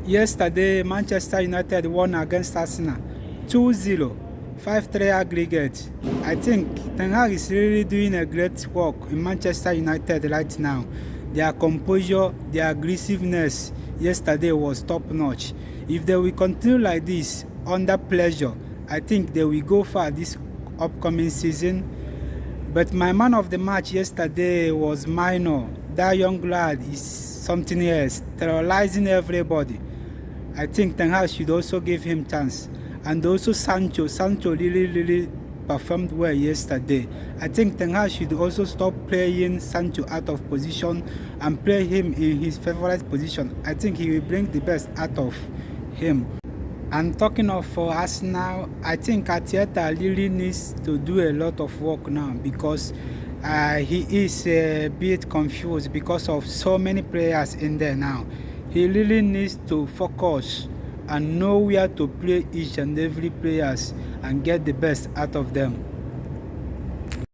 Yesterday, Manchester United won against Arsenal 2-0, 5-3 aggregate. I think Ten Hag is really doing a great work in Manchester United right now. Their composure, their aggressiveness yesterday was top-notch. If they will continue like this, under pressure, I think they will go far this upcoming season. But my man of the match yesterday was Minor. That young lad is something else, terrorizing everybody. I think Ten Hag should also give him chance. And also Sancho really performed well yesterday. I think Ten Hag should also stop playing Sancho out of position and play him in his favorite position. I think he will bring the best out of him. And talking of for Arsenal, I think Arteta really needs to do a lot of work now because he is a bit confused because of so many players in there now. He really needs to focus and know where to play each and every players and get the best out of them.